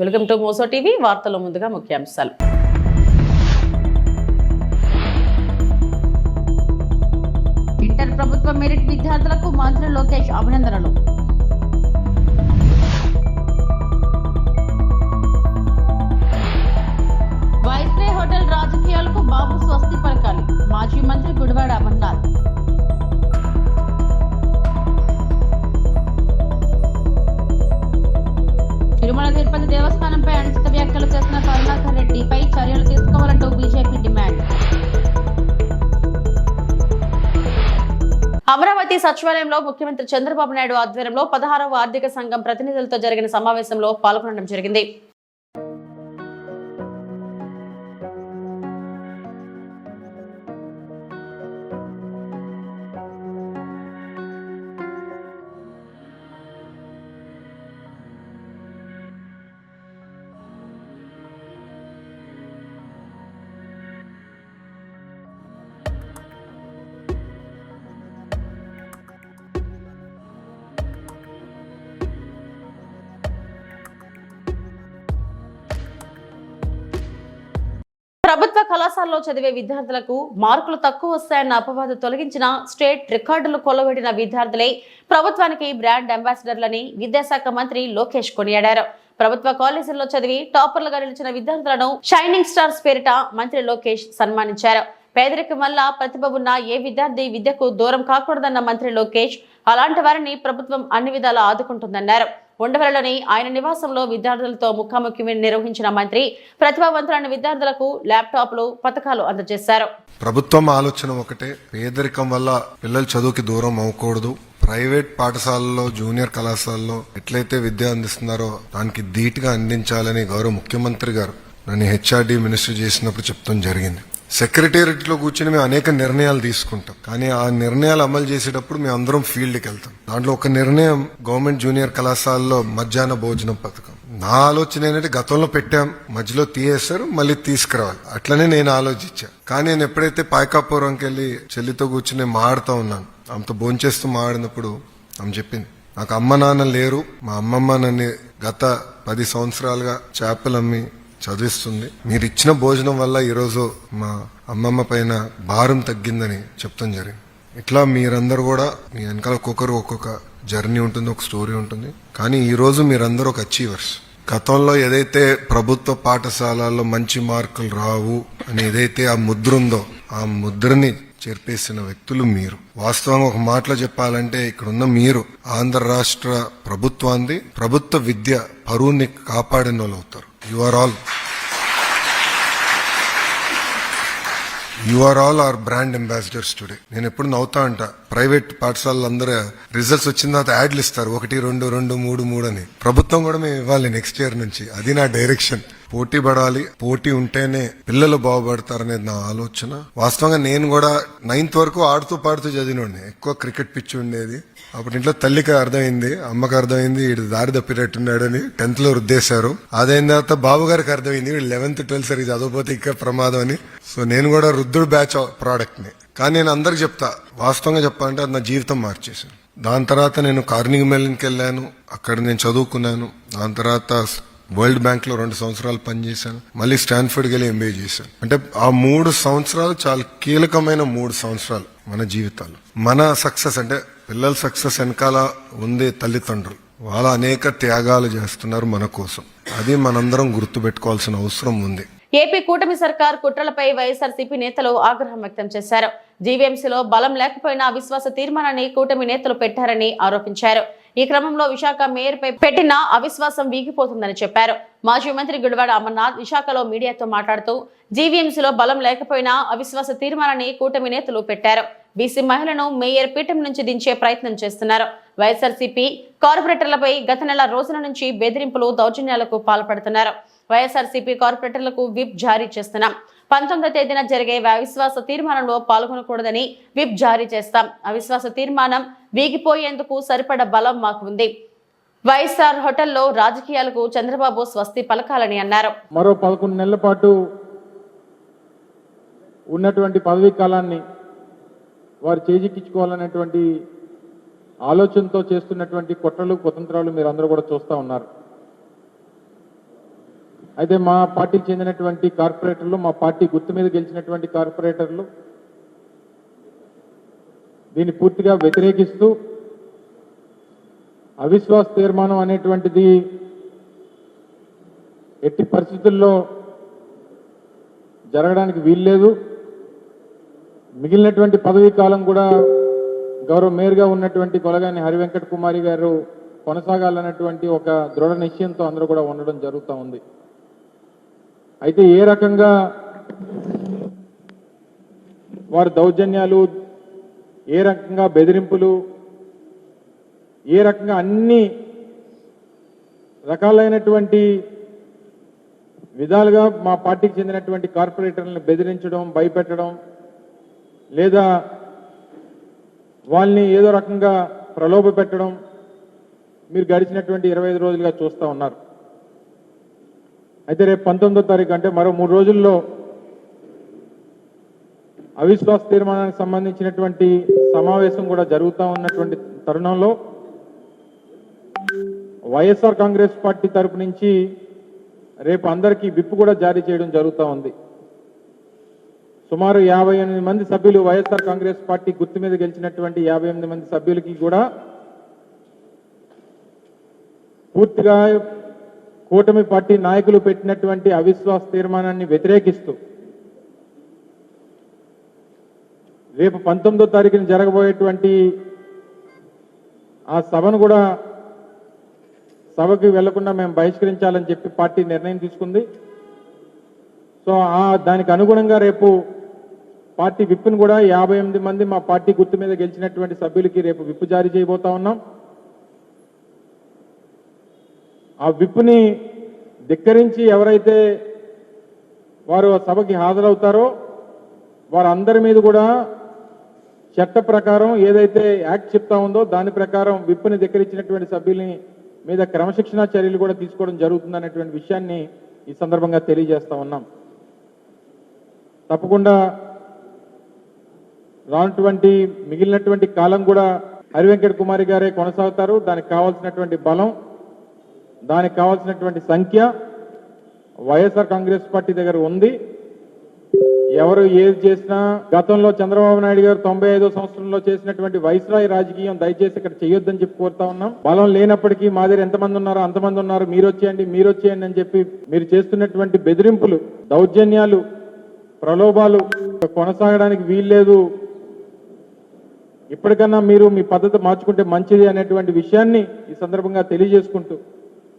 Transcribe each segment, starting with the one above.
Welcome to Moussa TV. వార్తల్లో ముందుగా ముఖ్యాంశాలు. ఇంటర్ ప్రభుత్వ మెరిట్ విద్యార్థులకు మంత్రి లోకేష్ అభినందనలు. వైస్రే హోటల్ రాజకీయాలకు బాబు స్వస్తి పలకాలి. మాజీ మంత్రి గుడివాడ అమర్నాథ్. తిరుమల తిరుపతి దేవస్థానంపై అనుచిత వ్యాఖ్యలు చేసిన కరుణాకర్ రెడ్డిపై చర్యలు తీసుకోవాలంటూ బీజేపీ డిమాండ్. అమరావతి సచివాలయంలో ముఖ్యమంత్రి చంద్రబాబు నాయుడు ఆధ్వర్యంలో 16వ ఆర్థిక సంఘం ప్రతినిధులతో జరిగిన సమావేశంలో పాల్గొనడం జరిగింది. ప్రభుత్వ కళాశాలలో చదివే విద్యార్థులకు మార్కులు తక్కువ వస్తాయన్న అపవాదు తొలగించిన స్టేట్ రికార్డులు కొల్లగొట్టిన విద్యార్థులే ప్రభుత్వానికి బ్రాండ్ అంబాసిడర్లని విద్యాశాఖ మంత్రి లోకేష్ కొనియాడారు. ప్రభుత్వ కాలేజీల్లో చదివి టాపర్లుగా నిలిచిన విద్యార్థులను షైనింగ్ స్టార్స్ పేరిట మంత్రి లోకేష్ సన్మానించారు. పేదరికం వల్ల ప్రతిభ ఉన్న ఏ విద్యార్థి విద్యకు దూరం కాకూడదన్న మంత్రి లోకేష్ అలాంటి వారిని ప్రభుత్వం అన్ని విధాలా ఆదుకుంటుందన్నారు. ఉండవల్లిలోని ఆయన నివాసంలో విద్యార్థులతో ముఖాముఖి నిర్వహించిన మంత్రి ప్రతిభావంతులైన విద్యార్థులకు ల్యాప్టాప్లు, పథకాలు అందజేశారు. ప్రభుత్వం ఆలోచన ఒకటే, పేదరికం వల్ల పిల్లలు చదువుకి దూరం అవ్వకూడదు. ప్రైవేట్ పాఠశాలలో, జూనియర్ కళాశాలలో ఎట్లయితే విద్య అందిస్తున్నారో దానికి ధీటుగా అందించాలని గౌరవ ముఖ్యమంత్రి గారు నన్ను హెచ్ఆర్డీ మినిస్టర్ చేసినప్పుడు చెప్తాం జరిగింది. సెక్రటేరియట్ లో కూర్చొని మేము అనేక నిర్ణయాలు తీసుకుంటాం, కానీ ఆ నిర్ణయాలు అమలు చేసేటప్పుడు మేము అందరం ఫీల్డ్కి వెళ్తాం. దాంట్లో ఒక నిర్ణయం గవర్నమెంట్ జూనియర్ కళాశాలలో మధ్యాహ్న భోజనం పథకం. నా ఆలోచన ఏంటంటే గతంలో పెట్టాం, మధ్యలో తీయేస్తారు, మళ్ళీ తీసుకురావాలి, అట్లనే నేను ఆలోచించా. కానీ నేను ఎప్పుడైతే పాయకాపురంకి వెళ్ళి చెల్లితో కూర్చుని మాడుతూ ఉన్నాను, ఆమెతో భోంచేస్తూ మాడినప్పుడు ఆమె చెప్పింది, నాకు అమ్మ నాన్న లేరు, మా అమ్మమ్మ నన్ను గత 10 సంవత్సరాలుగా చేపలు అమ్మి చదివిస్తుంది. మీరు ఇచ్చిన భోజనం వల్ల ఈరోజు మా అమ్మమ్మ పైన భారం తగ్గిందని చెప్తాం జరిగింది. ఇట్లా మీరందరూ కూడా మీ వెనకాల ఒక్కొక్క జర్నీ ఉంటుంది, ఒక స్టోరీ ఉంటుంది. కానీ ఈ రోజు మీరందరూ ఒక అచీవర్స్. గతంలో ఏదైతే ప్రభుత్వ పాఠశాలల్లో మంచి మార్కులు రావు అని ఏదైతే ఆ ముద్ర ఉందో ఆ ముద్రని చేర్పేసిన వ్యక్తులు మీరు. వాస్తవంగా ఒక మాటలో చెప్పాలంటే ఇక్కడున్న మీరు ఆంధ్ర రాష్ట్ర ప్రభుత్వాన్ని, ప్రభుత్వ విద్య పరువుని కాపాడిన వాళ్ళు అవుతారు. You are all our brand ambassadors today. నేను ఎప్పుడు నవ్వుతా అంట, ప్రైవేట్ పాఠశాలలు అందరూ రిజల్ట్స్ వచ్చిన తర్వాత యాడ్లు ఇస్తారు, 1, 2, 2, 3, 3 అని. ప్రభుత్వం కూడా మేము ఇవ్వాలి నెక్స్ట్ ఇయర్ నుంచి. అది నా డైరెక్షన్. పోటీ పడాలి, పోటీ ఉంటేనే పిల్లలు బాగుపడతారనేది నా ఆలోచన. వాస్తవంగా నేను కూడా 9th వరకు ఆడుతూ పాడుతూ చదివినండి. ఎక్కువ క్రికెట్ పిచ్చి ఉండేది. అప్పుడు ఇంట్లో తల్లికి అర్థమైంది, అమ్మకి అర్థమైంది వీడు దారి తప్పినట్టున్నాడని 10th లో రుద్దేశారు. అదైన తర్వాత బాబు గారికి అర్థమైంది వీడు 11th 12th సరిగ్గా చదవకపోతే ఇంకా ప్రమాదం అని. సో నేను కూడా రుద్దుడు బ్యాచ్ ప్రోడక్ట్ ని. కానీ నేను అందరికి చెప్తా, వాస్తవంగా చెప్పాలంటే అది నా జీవితం మార్చేశాను. దాని తర్వాత నేను కార్నింగ్ మెల్లన్కి వెళ్ళాను, అక్కడ నేను చదువుకున్నాను. దాని తర్వాత వరల్డ్ బ్యాంక్ లో 2 సంవత్సరాలు పనిచేశాను. మళ్ళీ స్టాన్ఫర్డ్కి వెళ్ళి ఎంబీఏ చేశాను. అంటే ఆ 3 సంవత్సరాలు చాలా కీలకమైన 3 సంవత్సరాలు మన జీవితాలు. మన సక్సెస్ అంటే పిల్లల సక్సెస్ వెనకాల ఉంది తల్లిదండ్రులు. వాళ్ళు అనేక త్యాగాలు చేస్తున్నారు మన కోసం. అది మనందరం గుర్తు పెట్టుకోవాల్సిన అవసరం ఉంది. ఏపీ కూటమి సర్కార్ కుట్రలపై వైఎస్ఆర్సీపీ నేతలు ఆగ్రహం వ్యక్తం చేశారు. జీవీఎంసీలో బలం లేకపోయినా అవిశ్వాస తీర్మానాన్ని కూటమి నేతలు పెట్టారని ఆరోపించారు. ఈ క్రమంలో విశాఖ మేయర్ పై పెట్టిన అవిశ్వాసం వీగిపోతుందని చెప్పారు. మాజీ మంత్రి గుడివాడ అమర్నాథ్ విశాఖలో మీడియాతో మాట్లాడుతూ జీవీఎంసీలో బలం లేకపోయినా అవిశ్వాస తీర్మానాన్ని కూటమి నేతలు పెట్టారు. బీసీ మహిళను మేయర్ పీఠం నుంచి దించే ప్రయత్నం చేస్తున్నారు. వైఎస్ఆర్సీపీ కార్పొరేటర్లపై గత నెల రోజుల నుంచి బెదిరింపులు, దౌర్జన్యాలకు పాల్పడుతున్నారు. వైఎస్ఆర్సీపీ కార్పొరేటర్లకు విప్ జారీ చేస్తున్నాం. 19వ తేదీన జరిగే అవిశ్వాస తీర్మానంలో పాల్గొనకూడదని విప్ జారీ చేస్తాం. అవిశ్వాస తీర్మానం వీగిపోయేందుకు సరిపడ బలం మాకు ఉంది. వైఎస్ఆర్ హోటల్లో రాజకీయాలకు చంద్రబాబు స్వస్తి పలకాలని అన్నారు. మరో 11 నెలల పాటు ఉన్నటువంటి పదవీ కాలాన్ని వారు చేజిక్కించుకోవాలనేటువంటి ఆలోచనతో చేస్తున్నటువంటి కుట్రలు కుతంత్రాలు మీరు అందరూ కూడా చూస్తూ ఉన్నారు. అయితే మా పార్టీకి చెందినటువంటి కార్పొరేటర్లు, మా పార్టీ గుర్తు మీద గెలిచినటువంటి కార్పొరేటర్లు దీన్ని పూర్తిగా వ్యతిరేకిస్తూ అవిశ్వాస తీర్మానం అనేటువంటిది ఎట్టి పరిస్థితుల్లో జరగడానికి వీల్లేదు. మిగిలినటువంటి పదవీ కాలం కూడా గౌరవ మేయర్గా ఉన్నటువంటి కొలగాని హరివెంకట కుమారి గారు కొనసాగాలన్నటువంటి ఒక దృఢ నిశ్చయంతో అందరూ కూడా ఉండడం జరుగుతూ ఉంది. అయితే ఏ రకంగా వారి దౌర్జన్యాలు, ఏ రకంగా బెదిరింపులు, ఏ రకంగా అన్ని రకాలైనటువంటి విధాలుగా మా పార్టీకి చెందినటువంటి కార్పొరేటర్లను బెదిరించడం, భయపెట్టడం, లేదా వాళ్ళని ఏదో రకంగా ప్రలోభ పెట్టడం మీరు గడిచినటువంటి 25 రోజులుగా చూస్తూ ఉన్నారు. అయితే రేపు 19వ తారీఖు అంటే మరో 3 రోజుల్లో అవిశ్వాస తీర్మానానికి సంబంధించినటువంటి సమావేశం కూడా జరుగుతూ ఉన్నటువంటి తరుణంలో వైఎస్ఆర్ కాంగ్రెస్ పార్టీ తరపు నుంచి రేపు అందరికీ విప్ కూడా జారీ చేయడం జరుగుతూ ఉంది. సుమారు 58 మంది సభ్యులు, వైఎస్ఆర్ కాంగ్రెస్ పార్టీ గుర్తు మీద గెలిచినటువంటి 58 మంది సభ్యులకి కూడా పూర్తిగా కూటమి పార్టీ నాయకులు పెట్టినటువంటి అవిశ్వాస తీర్మానాన్ని వ్యతిరేకిస్తూ రేపు 19వ తారీఖున జరగబోయేటువంటి ఆ సభను కూడా సభకి వెళ్లకుండా మేము బహిష్కరించాలని చెప్పి పార్టీ నిర్ణయం తీసుకుంది. సో దానికి అనుగుణంగా రేపు పార్టీ విప్ను కూడా 58 మంది మా పార్టీ గుర్తు మీద గెలిచినటువంటి సభ్యులకి రేపు విప్ జారీ చేయబోతా ఉన్నాం. ఆ విప్ని ధిక్కరించి ఎవరైతే వారు సభకి హాజరవుతారో వారందరి మీద కూడా చట్ట ప్రకారం ఏదైతే యాక్ట్ చెప్తా ఉందో దాని ప్రకారం విప్ని ధిక్కరించినటువంటి సభ్యుల్ని మీద క్రమశిక్షణా చర్యలు కూడా తీసుకోవడం జరుగుతుందనేటువంటి విషయాన్ని ఈ సందర్భంగా తెలియజేస్తా ఉన్నాం. తప్పకుండా రానటువంటి మిగిలినటువంటి కాలం కూడా హరివెంకట కుమారి గారే కొనసాగుతారు. దానికి కావాల్సినటువంటి బలం, దానికి కావాల్సినటువంటి సంఖ్య వైఎస్ఆర్ కాంగ్రెస్ పార్టీ దగ్గర ఉంది. ఎవరు ఏది చేసినా గతంలో చంద్రబాబు నాయుడు గారు 95వ సంవత్సరంలో చేసినటువంటి వైస్రాయ్ రాజకీయం దయచేసి ఇక్కడ చేయొద్దని చెప్పి కోరుతా ఉన్నాం. బలం లేనప్పటికీ మా దగ్గర ఎంతమంది ఉన్నారో అంతమంది ఉన్నారు, మీరు వచ్చేయండి అని చెప్పి మీరు చేస్తున్నటువంటి బెదిరింపులు, దౌర్జన్యాలు, ప్రలోభాలు కొనసాగడానికి వీల్లేదు. ఇప్పటికన్నా మీరు మీ పద్ధతి మార్చుకుంటే మంచిది అనేటువంటి విషయాన్ని ఈ సందర్భంగా తెలియజేసుకుంటూ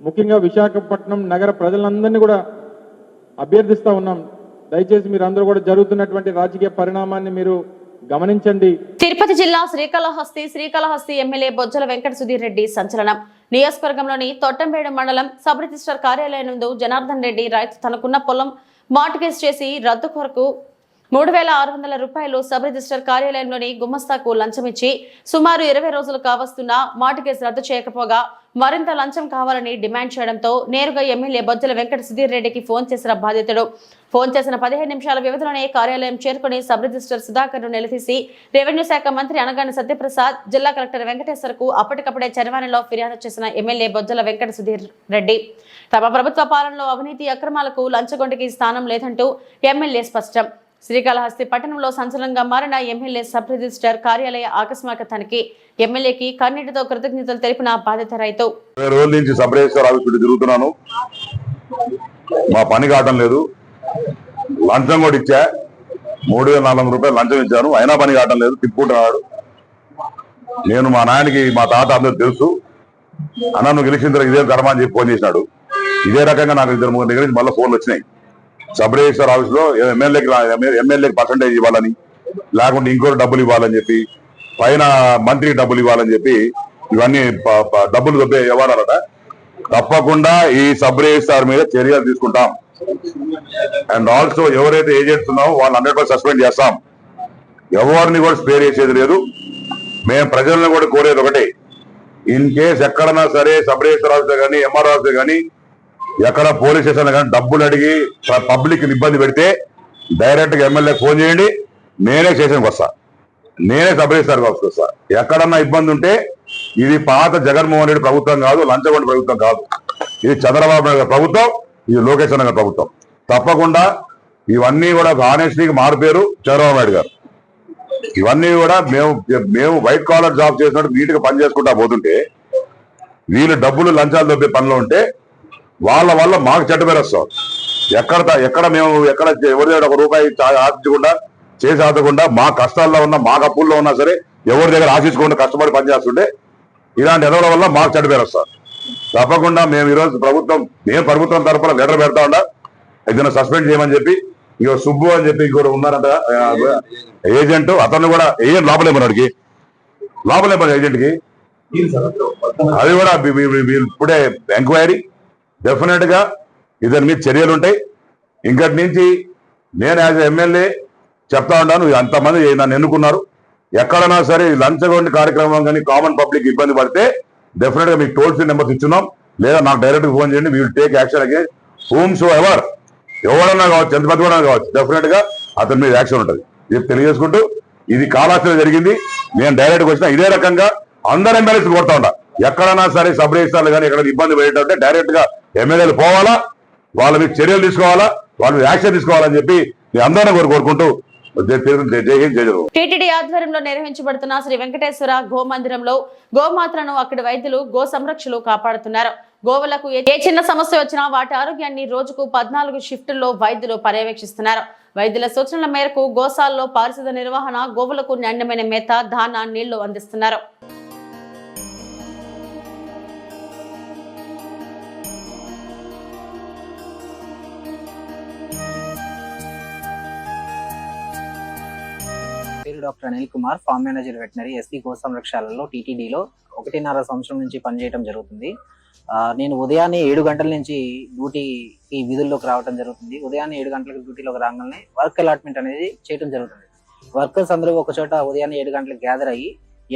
ముఖ్యంగా విశాఖపట్నం నగర ప్రజలందరినీ కూడా అభ్యర్థిస్తా ఉన్నాం. దయచేసి మీరు అందరూ కూడా జరుగుతున్నటువంటి రాజకీయ పరిణామాన్ని మీరు గమనించండి. తిరుపతి జిల్లా శ్రీకాళహస్తి ఎమ్మెల్యే బొజ్జల వెంకట సుధీర్ రెడ్డి సంచలనం. నియోజకవర్గంలోని తొట్టంబేడు మండలం సబ్ రిజిస్టర్ కార్యాలయం నందు జనార్దన్ రెడ్డి రైతు తనకున్న పొలం మార్టిగేజ్ చేసి రద్దు కొరకు 3600 రూపాయలు సబ్ రిజిస్టర్ కార్యాలయంలోని గుమస్తాకు లంచం ఇచ్చి సుమారు 20 రోజులు కావస్తున్న మార్టిగేజ్ రద్దు చేయకపోగా మరింత లంచం కావాలని డిమాండ్ చేయడంతో నేరుగా ఎమ్మెల్యే బొజ్జల వెంకట సుధీర్ రెడ్డికి ఫోన్ చేసిన బాధితుడు ఫోన్ చేసిన 15 నిమిషాల వ్యవధిలోనే కార్యాలయం చేరుకుని సబ్ రిజిస్టర్ సుధాకర్ ను నిలదీసి రెవెన్యూ శాఖ మంత్రి అనగాని సత్యప్రసాద్, జిల్లా కలెక్టర్ వెంకటేశ్వర్ కు అప్పటికప్పుడే చరవాణిలో ఫిర్యాదు చేసిన ఎమ్మెల్యే బొజ్జల వెంకట సుధీర్ రెడ్డి తమ ప్రభుత్వ పాలనలో అవినీతి అక్రమాలకు లంచగొండికి స్థానం లేదంటూ ఎమ్మెల్యే స్పష్టం. శ్రీకాళహస్తి పట్టణంలో సంచలనంగా మారిన ఎమ్మెల్యే సబ్ రిజిస్టర్ కార్యాలయ ఆకస్మిక తనిఖీ. ఎమ్మెల్యేకి కన్నీటితో కృతజ్ఞతలు తెలిపిన బాధిత రైతు. 20 రోజుల నుంచి సబ్ రిజిస్టర్ ఆఫీస్ పెట్టి తిరుగుతున్నాను, మా పని కావటం లేదు. లంచం కూడా ఇచ్చా, 3400 రూపాయలు లంచం ఇచ్చాను, అయినా పని కావటం లేదు, తిప్పుకుంటున్నాడు. నేను మా నాయనకి మా తాత అందరూ తెలుసు. అన్న నువ్వు గెలిచిన తర్వాత ఇదే ధర్మా అని చెప్పి ఫోన్ చేసినాడు. ఇదే రకంగా నాకు 2-3 దగ్గర నుంచి మళ్ళీ ఫోన్లు వచ్చినాయి. సబ్ రిజిస్టర్ ఆఫీస్ లో ఎమ్మెల్యేకి పర్సంటేజ్ ఇవ్వాలని, లేకుంటే ఇంకోటి డబ్బులు ఇవ్వాలని చెప్పి, పైన మంత్రికి డబ్బులు ఇవ్వాలని చెప్పి ఇవన్నీ డబ్బులు దొబ్బే వ్యవహారాలట. తప్పకుండా ఈ సబ్ రిజిస్టార్ మీద చర్యలు తీసుకుంటాం. అండ్ ఆల్సో ఎవరైతే ఏజెంట్స్ ఉన్నామో వాళ్ళని 100% సస్పెండ్ చేస్తాం. ఎవరిని కూడా స్పేర్ చేసేది లేదు. మేము ప్రజలను కూడా కోరేది ఒకటే, ఇన్ కేస్ ఎక్కడన్నా సరే సబ్ రిజిస్టర్ ఆఫీసర్ కానీ ఎంఆర్ఓ ఆఫీసర్ కానీ ఎక్కడ పోలీస్ స్టేషన్ కానీ డబ్బులు అడిగి పబ్లిక్ ఇబ్బంది పెడితే డైరెక్ట్ గా ఎమ్మెల్యే ఫోన్ చేయండి, నేనే స్టేషన్కి వస్తా, నేనే సబ్ రిజిస్టర్ ఆఫీస్కి వస్తా. ఎక్కడన్నా ఇబ్బంది ఉంటే ఇది పాత జగన్మోహన్ రెడ్డి ప్రభుత్వం కాదు, లంచగొండ ప్రభుత్వం కాదు, ఇది చంద్రబాబు నాయుడు ప్రభుత్వం. ఇది లోకేష్ అన్న గారి ప్రభుత్వం. తప్పకుండా ఇవన్నీ కూడా ఆనెస్టీకి మారిపోయారు చంద్రబాబు నాయుడు గారు. ఇవన్నీ కూడా మేము వైట్ కాలర్ జాబ్ చేసినట్టు నీట్గా పని చేసుకుంటా పోతుంటే వీళ్ళు డబ్బులు లంచాలు దొబ్బే పనిలో ఉంటే వాళ్ళ వల్ల మాకు చెడ్డ పేరు వస్తాం. ఎక్కడ ఎవరి దగ్గర 1 రూపాయి ఆశించకుండా చేసి ఆదకుండా మా కష్టాల్లో ఉన్నా మా అప్పుల్లో ఉన్నా సరే ఎవరి దగ్గర ఆశించకుండా కష్టపడి పనిచేస్తుంటే ఇలాంటి ఎదవల వల్ల మాకు చెడ్డ పేరు వస్తాం. తప్పకుండా మేము ఈరోజు ప్రభుత్వం తరఫున లెటర్ పెడతా ఉండా ఏదైనా సస్పెండ్ చేయమని చెప్పి. ఇక సుబ్బు అని చెప్పి ఇంకోటి ఉన్నారంట ఏజెంట్, అతను కూడా ఏజెంట్ లోపలేమన్నాడికి ఏజెంట్ కి అది కూడా ఇప్పుడే ఎంక్వైరీ డెఫినెట్ గా ఇతని మీద చర్యలు ఉంటాయి. ఇంకటి నుంచి నేను యాజ్ ఎమ్మెల్యే చెప్తా ఉన్నాను, అంతమంది నన్ను ఎన్నుకున్నారు. ఎక్కడైనా సరే లంచగొండి కార్యక్రమం కానీ కామన్ పబ్లిక్ ఇబ్బంది పడితే డెఫినెట్ గా మీకు టోల్ ఫ్రీ నెంబర్స్ ఇచ్చున్నాం, లేదా నాకు డైరెక్ట్ ఫోన్ చేయండి. We will take action against whom so ever, ఎవరన్నా కావచ్చు, ఎంత పెద్ద కావచ్చు, డెఫినెట్ గా అతని మీద యాక్షన్ ఉంటుంది. ఇది తెలియజేసుకుంటూ ఇది కాలాస్త్ర జరిగింది. నేను డైరెక్ట్ గా వచ్చిన ఇదే రకంగా అందరు ఎమ్మెల్యేస్ కోరుతా ఉంటా. ఎక్కడైనా సరే సబ్ రిజిస్టార్లు కానీ ఎక్కడ ఇబ్బంది పడేటంటే డైరెక్ట్ గా ఎమ్మెల్యేలు పోవాలా, వాళ్ళ మీద చర్యలు తీసుకోవాలా, వాళ్ళ మీద యాక్షన్ తీసుకోవాలని చెప్పి నేను అందరినీ కోరుకుంటూ టీటీడీ ఆధ్వర్యంలో నిర్వహించబడుతున్న శ్రీ వెంకటేశ్వర గోమందిరంలో గోమాతలను అక్కడి వైద్యులు గో సంరక్షకులు కాపాడుతున్నారు. గోవులకు ఏ చిన్న సమస్య వచ్చినా వాటి ఆరోగ్యాన్ని రోజుకు 14 షిఫ్టుల్లో వైద్యులు పర్యవేక్షిస్తున్నారు. వైద్యుల సూచనల మేరకు గోశాలలో పారిశుద్ధ నిర్వహణ, గోవులకు నాణ్యమైన మేత, దానా, నీళ్లు అందిస్తున్నారు. Doctor Anil Kumar, farm manager veterinary, SP గో సంరక్షణలో టీటీడీలో 1.5 సంవత్సరం నుంచి పనిచేయడం జరుగుతుంది. నేను ఉదయాన్నే 7 గంటల నుంచి డ్యూటీకి విధుల్లోకి రావడం జరుగుతుంది. ఉదయాన్నే 7 గంటలకు డ్యూటీలోకి రాగానే వర్క్ అలాట్మెంట్ అనేది చేయడం జరుగుతుంది. వర్కర్స్ అందరూ ఒక చోట ఉదయాన్నే 7 గంటలకు గ్యాదర్ అయ్యి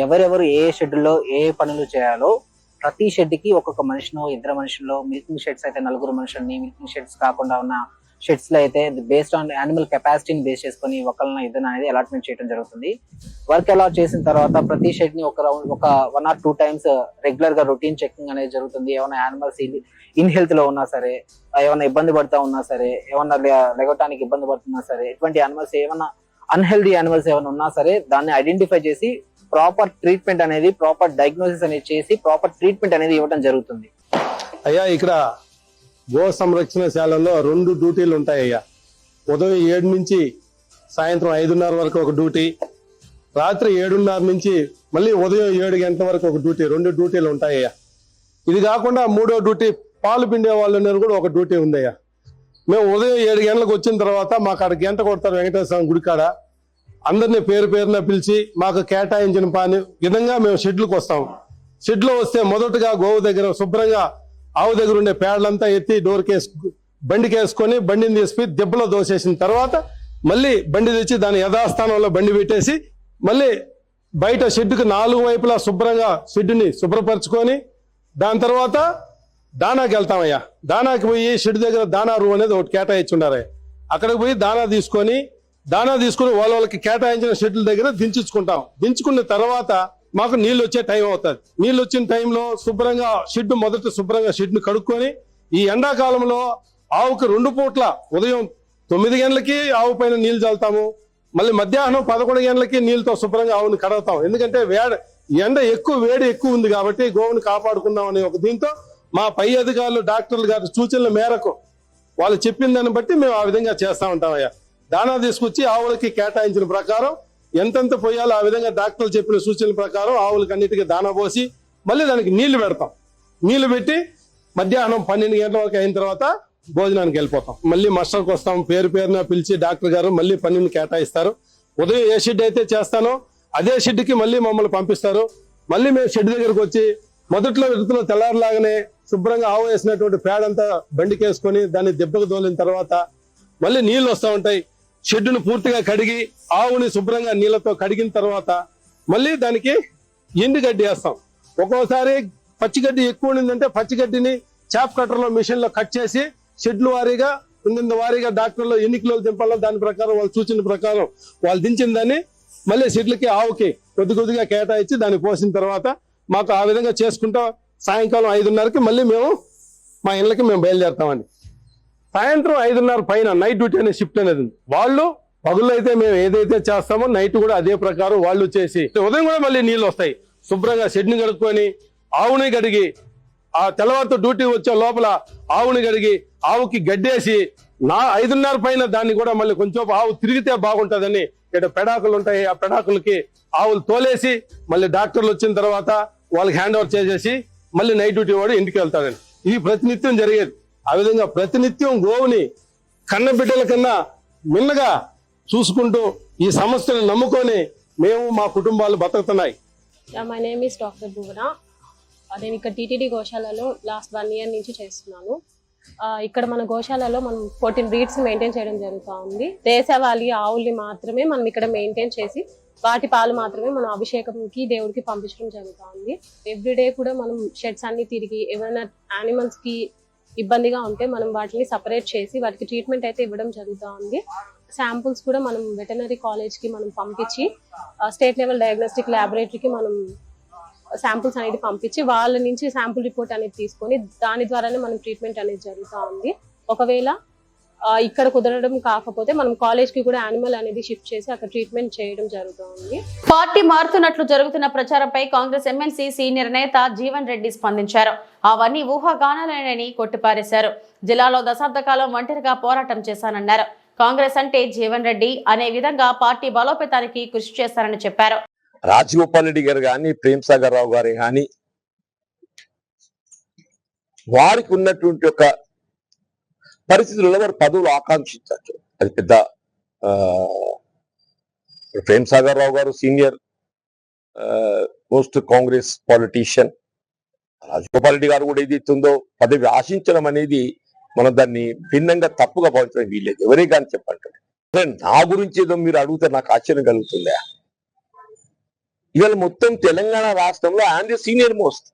ఎవరెవరు ఏ షెడ్యూల్లో ఏ పనులు చేయాలో ప్రతి షెడ్కి ఒక్కొక్క మనిషినో 2 మనుషుల్లో, మిల్కింగ్ షెడ్స్ అయితే 4 మనుషుల్ని, మిల్కింగ్ షెడ్స్ కాకుండా ఉన్న షెడ్స్ లో అయితే బేస్డ్ ఆన్ యానిమల్ కెపాసిటీని బేస్ చేసుకుని ఒకళ్ళ ఇద్దరు అనేది అలాట్మెంట్ చేయడం జరుగుతుంది. వర్క్ అలాట్ చేసిన తర్వాత ప్రతి షెడ్ ని ఒక 1 or 2 టైమ్స్ రెగ్యులర్ గా రొటీన్ చెకింగ్ అనేది జరుగుతుంది. ఏమైనా యానిమల్స్ ఇన్ హెల్త్ లో ఉన్నా సరే, ఏమైనా ఇబ్బంది పడతా ఉన్నా సరే, ఏమన్నా లెగటానికి ఇబ్బంది పడుతున్నా సరే, ఎటువంటి యానిమల్స్ ఏమైనా అన్హెల్దీ యానిమల్స్ ఏమైనా ఉన్నా సరే దాన్ని ఐడెంటిఫై చేసి ప్రాపర్ ట్రీట్మెంట్ అనేది, ప్రాపర్ డయాగ్నోసిస్ అనేది చేసి ప్రాపర్ ట్రీట్మెంట్ అనేది ఇవ్వడం జరుగుతుంది. అయ్యా ఇక్కడ గో సంరక్షణశాలలో 2 డ్యూటీలు ఉంటాయ్యా. ఉదయం 7 నుంచి సాయంత్రం 5:30 వరకు ఒక డ్యూటీ, రాత్రి 7:30 నుంచి మళ్ళీ ఉదయం 7 గంటల వరకు ఒక డ్యూటీ, 2 డ్యూటీలు ఉంటాయ్యా. ఇది కాకుండా 3వ డ్యూటీ పాలు పిండే వాళ్ళు కూడా ఒక డ్యూటీ ఉందయ్యా. మేము ఉదయం 7 గంటలకు వచ్చిన తర్వాత మాకు అక్కడ గంట కొడతారు వెంకటేశ్వర స్వామి గుడికాడ. అందరినీ పేరున పిలిచి మాకు కేటాయించిన పని విధంగా మేము షెడ్లకు వస్తాం. షెడ్లో వస్తే మొదటగా గోవు దగ్గర శుభ్రంగా ఆవు దగ్గర ఉండే పేడలంతా ఎత్తి బండికి వేసుకొని బండిని తీసి దెబ్బలో దోసేసిన తర్వాత మళ్ళీ బండి తెచ్చి దాని యథాస్థానంలో బండి పెట్టేసి మళ్ళీ బయట షెడ్డుకు 4 వైపులా శుభ్రంగా షెడ్డుని శుభ్రపరచుకొని దాని తర్వాత దానాకి వెళ్తామయ్యా. దానాకి పోయి షెడ్ దగ్గర దానా రూమ్ అనేది ఒకటి కేటాయించుండారు. అక్కడికి పోయి దానా తీసుకొని వాళ్ళకి కేటాయించిన షెడ్ల దగ్గర దించుకున్న తర్వాత మాకు నీళ్ళు వచ్చే టైం అవుతుంది. నీళ్ళు వచ్చిన టైంలో శుభ్రంగా షెడ్ను కడుక్కొని, ఈ ఎండాకాలంలో ఆవుకు 2 పూట్ల ఉదయం 9 గంటలకి ఆవు పైన నీళ్లు చల్లుతాము, మళ్ళీ మధ్యాహ్నం 11 గంటలకి నీళ్ళతో శుభ్రంగా ఆవుని కడగతాం. ఎందుకంటే ఎండ వేడి ఎక్కువ ఉంది కాబట్టి గోవుని కాపాడుకుందాం అనే ఒక దీంతో మా పై అధికారులు డాక్టర్లు గారి సూచనల మేరకు వాళ్ళు చెప్పిన దాన్ని బట్టి మేము ఆ విధంగా చేస్తా ఉంటామయ్యా. దానా తీసుకొచ్చి ఆవులకి కేటాయించిన ప్రకారం ఎంతెంత పోయాలో ఆ విధంగా డాక్టర్లు చెప్పిన సూచనల ప్రకారం ఆవులకి అన్నిటికీ దానా పోసి మళ్ళీ దానికి నీళ్లు పెడతాం. నీళ్లు పెట్టి మధ్యాహ్నం 12 గంటల వరకు అయిన తర్వాత భోజనానికి వెళ్ళిపోతాం. మళ్ళీ మస్టర్కి వస్తాం. పేరున పిలిచి డాక్టర్ గారు మళ్ళీ పనిని కేటాయిస్తారు. ఉదయం ఏ షెడ్ అయితే చేస్తానో అదే షెడ్కి మళ్ళీ మమ్మల్ని పంపిస్తారు. మళ్ళీ మేము షెడ్ దగ్గరకు వచ్చి మొదట్లో తెల్లారులాగానే శుభ్రంగా ఆవు వేసినటువంటి పేడంతా బండికి వేసుకొని దాన్ని దెబ్బకు దోలిన తర్వాత మళ్ళీ నీళ్లు వస్తూ ఉంటాయి. షెడ్డును పూర్తిగా కడిగి ఆవుని శుభ్రంగా నీళ్లతో కడిగిన తర్వాత మళ్ళీ దానికి ఎండుగడ్డి వేస్తాం. ఒక్కోసారి పచ్చిగడ్డి ఎక్కువ ఉండిందంటే పచ్చిగడ్డిని చాప్ కట్టర్లో మిషన్ లో కట్ చేసి షెడ్ల వారీగా వారీగా డాక్టర్లు ఎన్ని కిలోలు దింపాలో దాని ప్రకారం వాళ్ళు సూచన ప్రకారం వాళ్ళు దించిన దాన్ని మళ్ళీ షెడ్లకి ఆవుకి కొద్దిగా కేటాయించి దాన్ని పోసిన తర్వాత మాకు ఆ విధంగా చేసుకుంటా సాయంకాలం 5:30కి మళ్ళీ మేము మా ఇళ్ళకి మేము బయలుదేరుతామండి. సాయంత్రం 5:30 పైన నైట్ డ్యూటీ అనే షిఫ్ట్ అనేది ఉంది. వాళ్ళు పగుల్లో అయితే మేము ఏదైతే చేస్తామో నైట్ కూడా అదే ప్రకారం వాళ్ళు చేసి ఉదయం కూడా మళ్ళీ నీళ్ళు వస్తాయి. శుభ్రంగా షెడ్ని కడుక్కొని ఆవుని కడిగి ఆ తెల్లవారితో డ్యూటీ వచ్చే లోపల ఆవుని కడిగి ఆవుకి గడ్డేసి 5:30 పైన దాన్ని కూడా మళ్ళీ కొంచెం ఆవు తిరిగితే బాగుంటుందని ఇక్కడ పెడాకులు ఉంటాయి. ఆ పెడాకులకి ఆవులు తోలేసి మళ్ళీ డాక్టర్లు వచ్చిన తర్వాత వాళ్ళకి హ్యాండ్ ఓవర్ చేసేసి మళ్ళీ నైట్ డ్యూటీ వాడు ఇంటికి వెళ్తాడని ఇది ప్రతినిత్యం జరిగేది. ఆ విధంగా ప్రతినిత్యం గోవుని కన్న బిడ్డల కన్నా మిన్నగా చూసుకుంటూ ఈ సమస్యను నమ్ముకొని మేము మా కుటుంబాలు బతుకుతున్నాయి. మై నేమ్ ఈస్ డాక్టర్ భువన. నేను ఇక్కడ టీటీడీ గోశాలలో లాస్ట్ 1 year నుంచి చేస్తున్నాను. ఇక్కడ మన గోశాలలో మనం 14 breeds మెయింటైన్ చేయడం జరుగుతూ ఉంది. దేశవాళీ ఆవుల్ని మాత్రమే మనం ఇక్కడ మెయింటైన్ చేసి వాటి పాలు మాత్రమే మనం అభిషేకంకి దేవుడికి పంపించడం జరుగుతూ ఉంది. ఎవ్రీడే కూడా మనం షెడ్స్ అన్ని తిరిగి ఏమైనా యానిమల్స్ కి ఇబ్బందిగా ఉంటే మనం వాటిని సపరేట్ చేసి వాటికి ట్రీట్మెంట్ అయితే ఇవ్వడం జరుగుతూ ఉంది. శాంపుల్స్ కూడా మనం వెటనరీ కాలేజ్కి మనం పంపించి స్టేట్ లెవెల్ డయాగ్నోస్టిక్ ల్యాబొరేటరీకి మనం శాంపుల్స్ అనేది పంపించి వాళ్ళ నుంచి శాంపుల్ రిపోర్ట్ అనేది తీసుకొని దాని ద్వారానే మనం ట్రీట్మెంట్ అనేది జరుగుతూ ఉంది. ఒకవేళ ఇక్కడ కుదరడం కాకపోతే మనం కాలేజ్ కి కూడా యానిమల్ అనేది షిఫ్ట్ చేసి అక్కడ ట్రీట్మెంట్ చేయడం జరుగుతుంది. పార్టీ మారుతున్నట్లు జరుగుతున్న ప్రచారంపై కాంగ్రెస్ ఎమ్మెల్సీ సీనియర్ నేత జీవన్ రెడ్డి స్పందించారు. అవన్నీ ఊహాగానాలేనని కొట్టిపారేశారు. జిల్లాలో దశాబ్ద కాలం ఒంటరిగా పోరాటం చేశానన్నారు. కాంగ్రెస్ అంటే జీవన్ రెడ్డి అనే విధంగా పార్టీ బలోపేతానికి కృషి చేస్తారని చెప్పారు. రాజగోపాల్ రెడ్డి గారు కానీ ప్రేమ్ సాగర్ రావు గారు కానీ వారికి ఉన్నటువంటి ఒక పరిస్థితుల్లో వారు పదవులు ఆకాంక్షించవచ్చు. అది పెద్ద ప్రేమ్ సాగర్ రావు గారు senior most Congress politician. Rajagopal Reddy గారు కూడా ఏదైతుందో పదవి ఆశించడం అనేది మనం దాన్ని భిన్నంగా తప్పుగా భావించడం వీల్లేదు. ఎవరే కానీ చెప్పంటారు. నా గురించి ఏదో మీరు అడిగితే నాకు ఆశ్చర్యం కలుగుతుందా? ఇవాళ మొత్తం తెలంగాణ రాష్ట్రంలో ఆయన సీనియర్ మోస్ట్.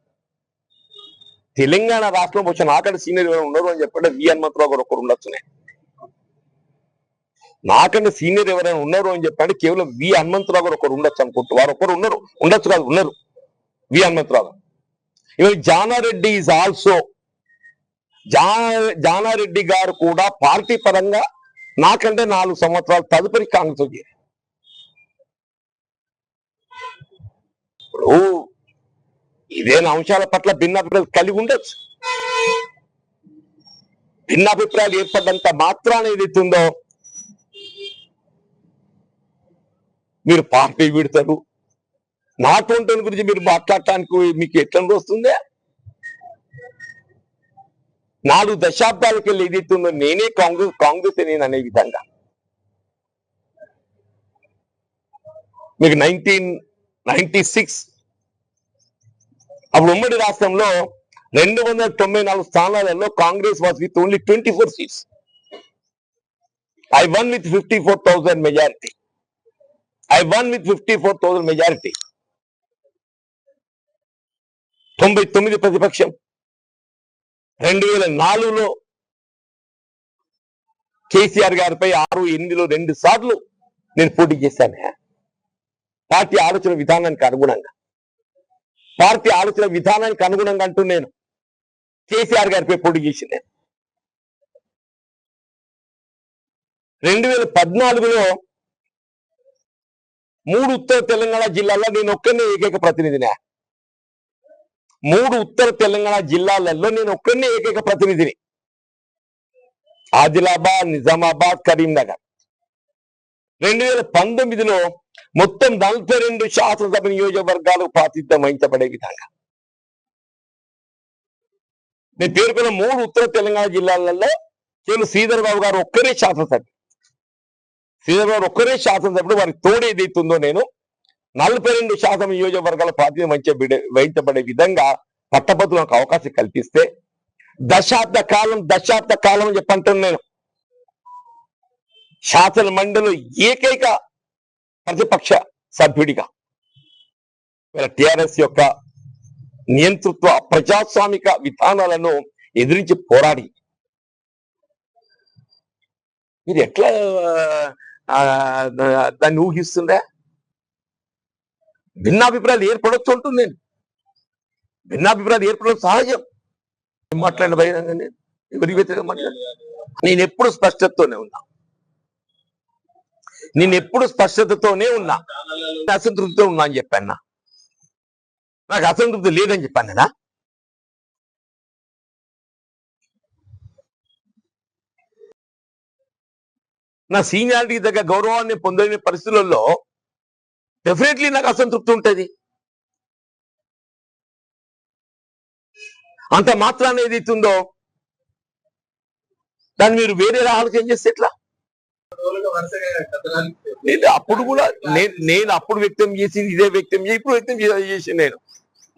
తెలంగాణ రాష్ట్రం వచ్చి నాకంటే సీనియర్ ఎవరైనా ఉన్నారు అని చెప్పంటే వి హనుమంతరావు గారు ఒకరు ఉండొచ్చునే. నాకంటే సీనియర్ ఎవరైనా ఉన్నారు అని చెప్పంటే కేవలం వి హనుమంతరావు గారు ఒకరు ఉండొచ్చు అనుకుంటూ వారు ఒకరు ఉన్నారు, ఉండొచ్చు కాదు ఉన్నారు వి హనుమంతరావు. ఇవాళ జానారెడ్డి ఈజ్ ఆల్సో జానారెడ్డి గారు కూడా పార్టీ పరంగా నాకంటే 4 సంవత్సరాలు తదుపరి కాంగ్రెస్ వచ్చి ఇప్పుడు ఇదేనా అంశాల పట్ల భిన్నాభిప్రాయాలు కలిగి ఉండొచ్చు. భిన్నాభిప్రాయాలు ఏర్పడ్డంత మాత్రాన ఏదైతుందో మీరు పార్టీ విడతారు. నాటువంటి గురించి మీరు మాట్లాడటానికి మీకు ఎట్లా వస్తుందే? 4 దశాబ్దాలకి వెళ్ళి ఏదైతుందో నేనే కాంగ్రెస్ నేను అనే విధంగా మీకు 1996 అప్పుడు ఉమ్మడి రాష్ట్రంలో 294 స్థానాలలో Congress was with only 24 seats. I won with 54,000 majority. 99 ప్రతిపక్షం. 2004లో కేసీఆర్ గారిపై 6-8లో 2 సార్లు నేను పోటీ చేశాను. పార్టీ ఆలోచన విధానానికి అనుగుణంగా అంటూ నేను కేసీఆర్ గారిపై పోటీ చేసింది. 2014లో 3 ఉత్తర తెలంగాణ జిల్లాల్లో నేను ఒక్కనే ఏకైక ప్రతినిధిని. 3 ఉత్తర తెలంగాణ జిల్లాలలో నేను ఒక్కనే ఏకైక ప్రతినిధిని. ఆదిలాబాద్, నిజామాబాద్, కరీంనగర్. 2019లో మొత్తం 42 శాసనసభ నియోజకవర్గాలు ప్రాతినిధ్యం వహించబడే విధంగా నేను పేర్కొన్న 3 ఉత్తర తెలంగాణ జిల్లాలలో కేవలం శ్రీధర్ బాబు గారు ఒక్కరే శాసనసభ్యుడు. వారికి తోడు ఏదైతుందో నేను 42 శాసన నియోజకవర్గాల ప్రాతినిధ్యం వహించబడే విధంగా పట్టభద్రులకు అవకాశం కల్పిస్తే దశాబ్ద కాలం చెప్పంటున్నాను నేను. శాసన మండలి ఏకైక ప్రతిపక్ష సభ్యుడిగా టిఆర్ఎస్ యొక్క నియంతృత్వ ప్రజాస్వామిక విధానాలను ఎదిరించి పోరాడి మీరు ఎట్లా దాన్ని ఊహిస్తుందా? భిన్నాభిప్రాయాలు ఏర్పడవచ్చు ఉంటుంది. నేను భిన్నాభిప్రాయాలు ఏర్పడడం సహజం. మాట్లాడిన బహిరంగ ఎవరికి వ్యతిరేకంగా మాట్లాడు నేను ఎప్పుడు స్పష్టతతోనే ఉన్నా, అసంతృప్తితో ఉన్నా అని చెప్పాను. నాకు అసంతృప్తి లేదని చెప్పాను కదా. నా సీనియారిటీ దగ్గర గౌరవాన్ని పొందలేని పరిస్థితులలో డెఫినెట్లీ నాకు అసంతృప్తి ఉంటుంది. అంత మాత్రాన్ని ఏదైతే ఉందో దాన్ని మీరు వేరే ఆలోచన చేస్తే ఎట్లా? అప్పుడు కూడా నేను అప్పుడు వ్యక్తం చేసింది ఇదే వ్యక్తం చేసి ఇప్పుడు వ్యక్తం చేసి నేను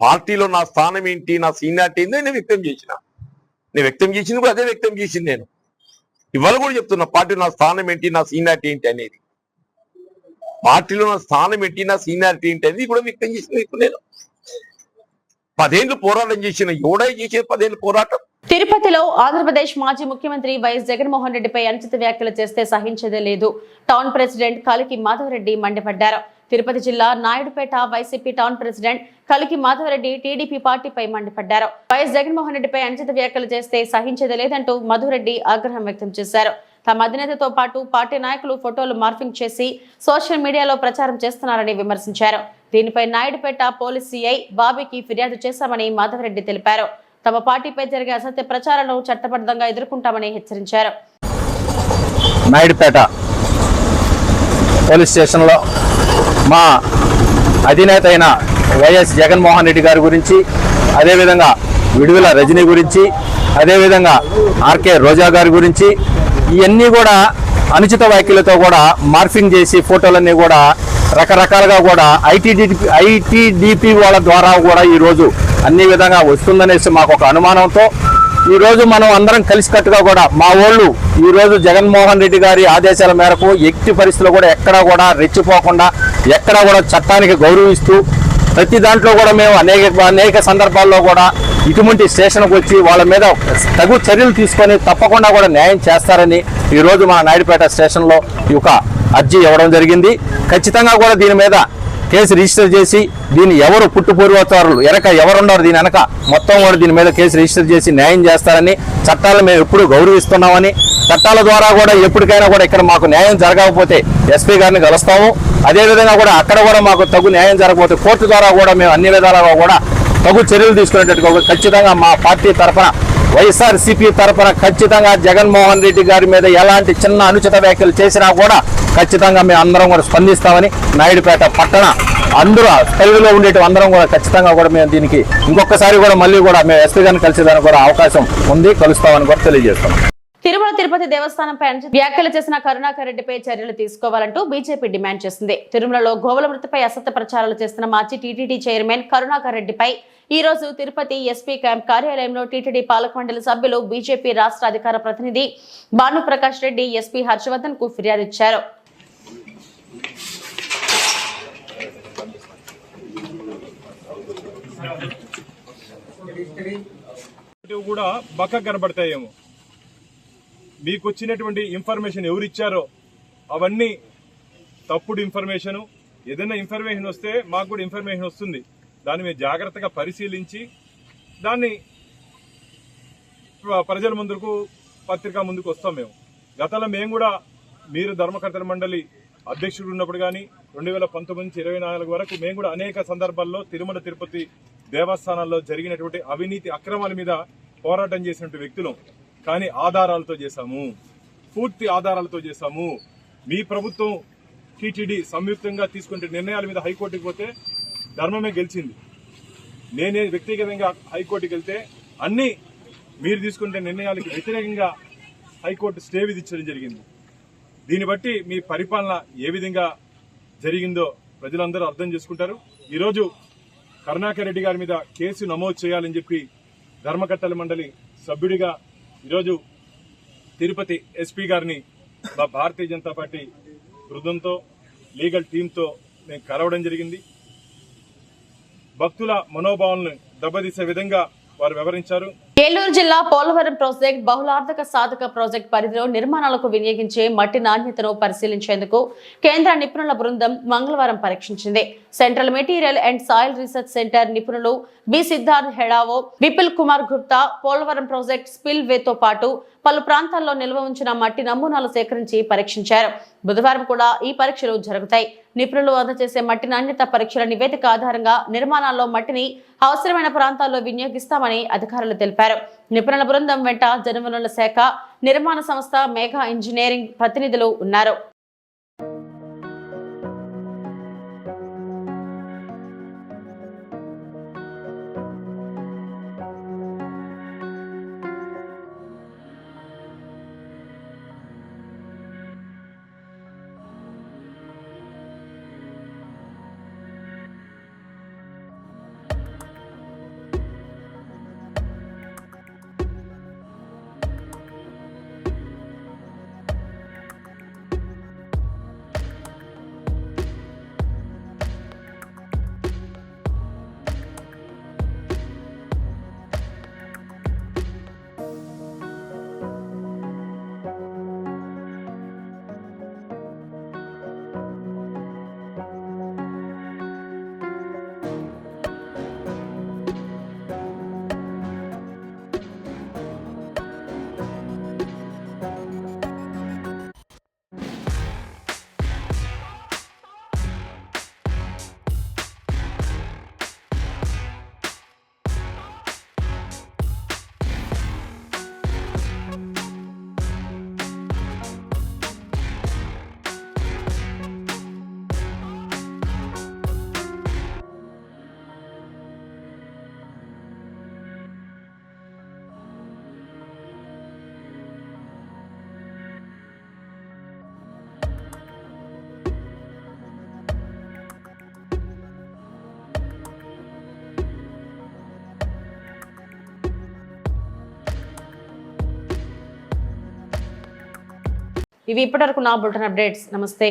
పార్టీలో నా స్థానం ఏంటి, నా సీనియారిటీ ఏంటి నేను వ్యక్తం చేసిన. నేను వ్యక్తం చేసింది కూడా అదే వ్యక్తం చేసింది. నేను ఇవాళ కూడా చెప్తున్నా పార్టీలో నా స్థానం ఏంటి, నా సీనియారిటీ ఏంటి అనేది. పార్టీలో నా స్థానం ఏంటి, నా సీనియారిటీ ఏంటి అనేది కూడా వ్యక్తం చేసింది. ఇప్పుడు నేను 10 ఏళ్ళు పోరాటం చేసిన, ఎవడై చేసిన 10 ఏళ్ళు పోరాటం. తిరుపతిలో ఆంధ్రప్రదేశ్ మాజీ ముఖ్యమంత్రి వైఎస్ జగన్మోహన్ రెడ్డిపై అనుచిత వ్యాఖ్యలు చేస్తే సహించేదే లేదు. టౌన్ ప్రెసిడెంట్ కలికి మాధవరెడ్డి మండిపడ్డారు. తిరుపతి జిల్లా నాయుడుపేట వైసీపీ టౌన్ ప్రెసిడెంట్ కలికి మాధవరెడ్డి టీడీపీ పార్టీపై మండిపడ్డారు. వైఎస్ జగన్మోహన్ రెడ్డిపై అనుచిత వ్యాఖ్యలు చేస్తే సహించేదే లేదంటూ మధురెడ్డి ఆగ్రహం వ్యక్తం చేశారు. తమ అధినేతతో పాటు పార్టీ నాయకులు ఫోటోలు మార్ఫింగ్ చేసి సోషల్ మీడియాలో ప్రచారం చేస్తున్నారని విమర్శించారు. దీనిపై నాయుడుపేట పోలీస్ సిఐ బాబీకి ఫిర్యాదు చేశామని మాధవరెడ్డి తెలిపారు. తమ పార్టీపై జరిగే అసత్య ప్రచారాలను చట్టబద్ధంగా ఎదుర్కొంటామని హెచ్చరించారు. నాయుడుపేట పోలీస్ స్టేషన్లో మా అధినేత అయిన వైఎస్ జగన్మోహన్ రెడ్డి గారి గురించి, అదేవిధంగా విడుదల రజనీ గురించి, అదేవిధంగా ఆర్కే రోజా గారి గురించి ఇవన్నీ కూడా అనుచిత వ్యాఖ్యలతో కూడా మార్ఫింగ్ చేసి ఫోటోలన్నీ కూడా రకరకాలుగా కూడా ఐటీడీపీ వాళ్ళ ద్వారా కూడా ఈరోజు అన్ని విధంగా వస్తుందనేసి మాకు ఒక అనుమానంతో ఈరోజు మనం అందరం కలిసికట్టుగా కూడా మా వాళ్ళు ఈరోజు జగన్మోహన్ రెడ్డి గారి ఆదేశాల మేరకు ఎట్టి పరిస్థితుల్లో కూడా ఎక్కడా కూడా రెచ్చిపోకుండా, ఎక్కడా కూడా చట్టానికి గౌరవిస్తూ ప్రతి దాంట్లో కూడా మేము అనేక సందర్భాల్లో కూడా ఇటువంటి స్టేషన్కి వచ్చి వాళ్ళ మీద తగు చర్యలు తీసుకొని తప్పకుండా కూడా న్యాయం చేస్తారని ఈరోజు మన నాయుడుపేట స్టేషన్లో ఈ యొక్క అర్జీ ఇవ్వడం జరిగింది. ఖచ్చితంగా కూడా దీని మీద కేసు రిజిస్టర్ చేసి దీన్ని ఎవరు పుట్టుపూర్వోత్తరాలు ఎవరున్నారు దీని వెనక మొత్తం కూడా దీని మీద కేసు రిజిస్టర్ చేసి న్యాయం చేస్తారని, చట్టాలను మేము ఎప్పుడు గౌరవిస్తున్నామని, చట్టాల ద్వారా కూడా ఎప్పటికైనా కూడా ఇక్కడ మాకు న్యాయం జరగకపోతే ఎస్పీ గారిని కలుస్తాము. అదేవిధంగా కూడా అక్కడ కూడా మాకు తగు న్యాయం జరగకపోతే కోర్టు ద్వారా కూడా మేము అన్ని విధాలుగా కూడా తగు చర్యలు తీసుకునేటట్టుగా ఖచ్చితంగా మా పార్టీ తరఫున వైఎస్ఆర్సీపీ తరఫున ఖచ్చితంగా జగన్మోహన్ రెడ్డి గారి మీద ఎలాంటి చిన్న అనుచిత వ్యాఖ్యలు చేసినా కూడా ఖచ్చితంగా మేము అందరం కూడా స్పందిస్తామని నాయుడుపేట పట్టణ అందరూ పరిధిలో ఉండేటి అందరం కూడా ఖచ్చితంగా కూడా మేము దీనికి ఇంకొకసారి కూడా మళ్ళీ కూడా మేము ఎస్పీ గారిని కలిసేదానికి కూడా అవకాశం ఉంది, కలుస్తామని కూడా తెలియజేస్తాం. తిరుమల తిరుపతి దేవస్థానంపై వ్యాఖ్యలు చేసిన కరుణాకర్ రెడ్డిపై చర్యలు తీసుకోవాలంటూ బీజేపీ డిమాండ్ చేసింది. తిరుమలలో గోవుల మృతిపై అసత్య ప్రచారాలు చేస్తున్న మాజీ టీటీడీ చైర్మన్ కరుణాకర్ రెడ్డిపై ఈ రోజు తిరుపతి ఎస్పీ క్యాంప్ కార్యాలయంలో టీటీడీ పాలక మండలి సభ్యులు బీజేపీ రాష్ట్ర అధికార ప్రతినిధి భానుప్రకాష్ రెడ్డి ఎస్పీ హర్షవర్ధన్ కు ఫిర్యాదు ఇచ్చారు. కూడా బక్క కనబడతాయేమో, మీకు వచ్చినటువంటి ఇన్ఫర్మేషన్ ఎవరిచ్చారో అవన్నీ తప్పుడు ఇన్ఫర్మేషన్. ఏదైనా ఇన్ఫర్మేషన్ వస్తే మాకు కూడా ఇన్ఫర్మేషన్ వస్తుంది, దాన్ని మేము జాగ్రత్తగా పరిశీలించి దాన్ని ప్రజల ముందుకు పత్రికా ముందుకు వస్తాం. గతంలో మేము కూడా మీరు ధర్మకర్తల మండలి అధ్యక్షుడు ఉన్నప్పుడు కానీ 2019 నుంచి 24 వరకు మేము కూడా అనేక సందర్భాల్లో తిరుమల తిరుపతి దేవస్థానాల్లో జరిగినటువంటి అవినీతి అక్రమాల మీద పోరాటం చేసినటువంటి వ్యక్తులు. కానీ ఆధారాలతో చేశాము, పూర్తి ఆధారాలతో చేశాము. మీ ప్రభుత్వం టీటీడీ సంయుక్తంగా తీసుకునే నిర్ణయాల మీద హైకోర్టుకు పోతే ధర్మమే గెలిచింది. నేనే వ్యక్తిగతంగా హైకోర్టుకి వెళ్తే అన్ని మీరు తీసుకునే నిర్ణయాలకు వ్యతిరేకంగా హైకోర్టు స్టే విధించడం జరిగింది. దీన్ని బట్టి మీ పరిపాలన ఏ విధంగా జరిగిందో ప్రజలందరూ అర్థం చేసుకుంటారు. ఈరోజు కరుణాకర్ రెడ్డి గారి మీద కేసు నమోదు చేయాలని చెప్పి ధర్మకర్తల మండలి సభ్యుడిగా ఈరోజు తిరుపతి ఎస్పీ గారిని మా భారతీయ జనతా పార్టీ బృందంతో లీగల్ టీంతో మేము కలవడం జరిగింది. భక్తుల మనోభావాలను దెబ్బతీసే విధంగా వారు వివరించారు. ఏలూరు జిల్లా పోలవరం ప్రాజెక్ట్ బహుళార్థక సాధక ప్రాజెక్ట్ పరిధిలో నిర్మాణాలకు వినియోగించే మట్టి నాణ్యతను పరిశీలించేందుకు కేంద్ర నిపుణుల బృందం మంగళవారం పరీక్షించింది. Central material and soil research centre నిపుణులు బి సిద్ధార్థ్ హెడావో, విపుల్ కుమార్ గుప్తా పోలవరం ప్రాజెక్ట్ స్పిల్ వేతో పాటు పలు ప్రాంతాల్లో నిల్వ ఉంచిన మట్టి నమూనాలు సేకరించి పరీక్షించారు. బుధవారం కూడా ఈ పరీక్షలు జరుగుతాయి. నిపుణులు అందజేసే మట్టి నాణ్యత పరీక్షల నివేదిక ఆధారంగా నిర్మాణాల్లో మట్టిని అవసరమైన ప్రాంతాల్లో వినియోగిస్తామని అధికారులు తెలిపారు. నిపుణుల బృందం వెంట జలవనరుల శాఖ, నిర్మాణ సంస్థ, మేఘా ఇంజనీరింగ్ ప్రతినిధులు ఉన్నారు. ఇవి ఇప్పటివరకు నా బులెటిన్ అప్డేట్స్. నమస్తే.